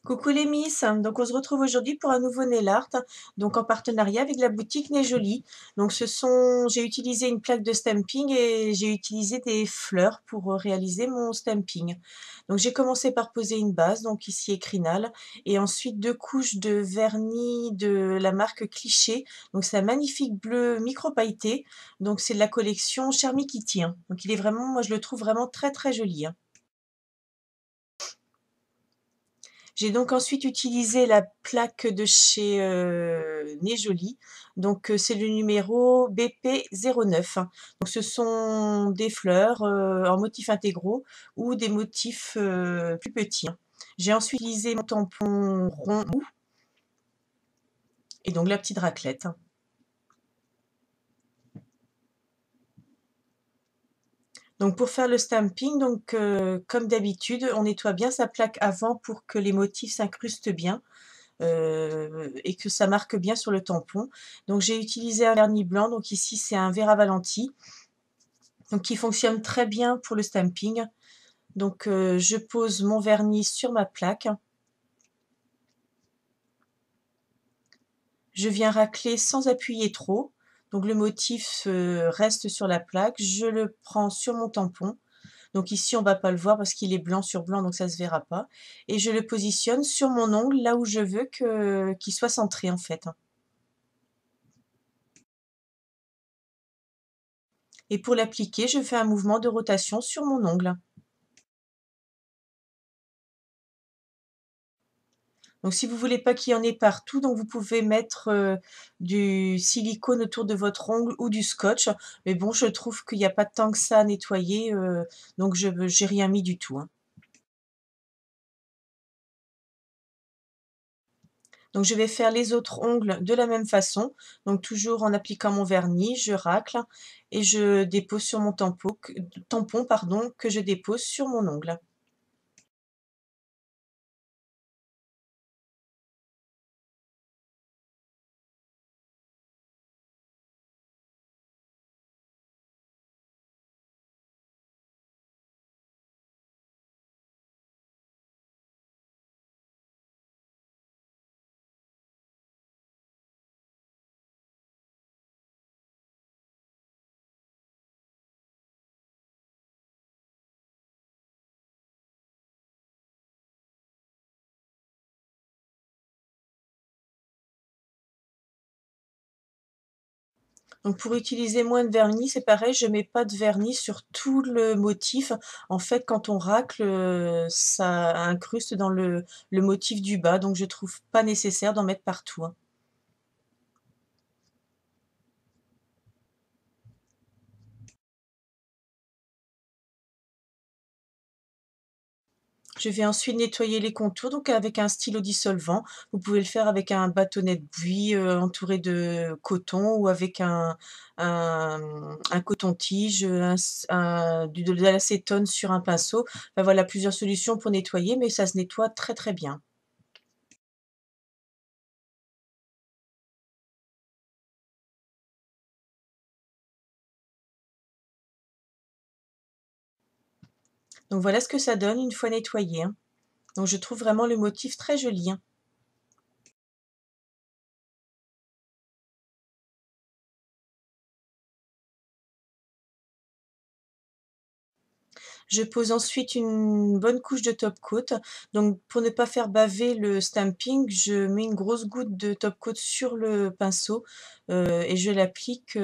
Coucou les Miss, donc on se retrouve aujourd'hui pour un nouveau nail art, donc en partenariat avec la boutique Nez Jolie. Donc j'ai utilisé une plaque de stamping et j'ai utilisé des fleurs pour réaliser mon stamping. Donc j'ai commencé par poser une base, donc ici Ecrinal, et ensuite 2 couches de vernis de la marque Cliché. Donc c'est un magnifique bleu micro pailleté, donc c'est de la collection Charmy Kitty, hein. Donc il est vraiment, moi je le trouve vraiment très très joli, hein. J'ai donc ensuite utilisé la plaque de chez Nez Jolie. Donc c'est le numéro BP09. Donc ce sont des fleurs en motifs intégraux ou des motifs plus petits, hein. J'ai ensuite utilisé mon tampon rond mou et donc la petite raclette, hein. Donc pour faire le stamping, donc comme d'habitude, on nettoie bien sa plaque avant pour que les motifs s'incrustent bien. Et que ça marque bien sur le tampon. Donc j'ai utilisé un vernis blanc, donc ici c'est un Veravalenti, donc qui fonctionne très bien pour le stamping. Donc je pose mon vernis sur ma plaque. Je viens racler sans appuyer trop. Donc le motif reste sur la plaque. Je le prends sur mon tampon. Donc ici on va pas le voir parce qu'il est blanc sur blanc, donc ça se verra pas. Et je le positionne sur mon ongle là où je veux qu'il soit centré en fait. Et pour l'appliquer, je fais un mouvement de rotation sur mon ongle. Donc si vous voulez pas qu'il y en ait partout, donc vous pouvez mettre du silicone autour de votre ongle ou du scotch. Mais bon, je trouve qu'il n'y a pas tant que ça à nettoyer, donc je j'ai rien mis du tout, hein. Donc je vais faire les autres ongles de la même façon. Donc toujours en appliquant mon vernis, je racle et je dépose sur mon tampon pardon, que je dépose sur mon ongle. Donc pour utiliser moins de vernis, c'est pareil, je mets pas de vernis sur tout le motif. En fait, quand on racle, ça incruste dans le motif du bas, donc je trouve pas nécessaire d'en mettre partout, hein. Je vais ensuite nettoyer les contours, donc avec un stylo dissolvant. Vous pouvez le faire avec un bâtonnet de buis entouré de coton ou avec un coton-tige, de l'acétone sur un pinceau. Enfin, voilà, plusieurs solutions pour nettoyer, mais ça se nettoie très très bien. Donc voilà ce que ça donne une fois nettoyé, hein. Donc je trouve vraiment le motif très joli, hein. Je pose ensuite une bonne couche de top coat. Donc pour ne pas faire baver le stamping, je mets une grosse goutte de top coat sur le pinceau et je l'applique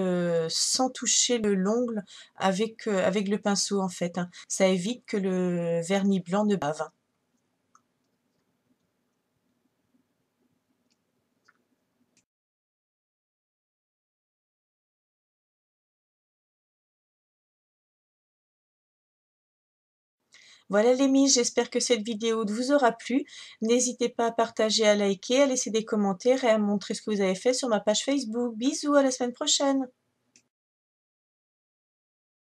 sans toucher l'ongle avec le pinceau en fait, hein. Ça évite que le vernis blanc ne bave. Voilà les miches, j'espère que cette vidéo vous aura plu. N'hésitez pas à partager, à liker, à laisser des commentaires et à montrer ce que vous avez fait sur ma page Facebook. Bisous, à la semaine prochaine.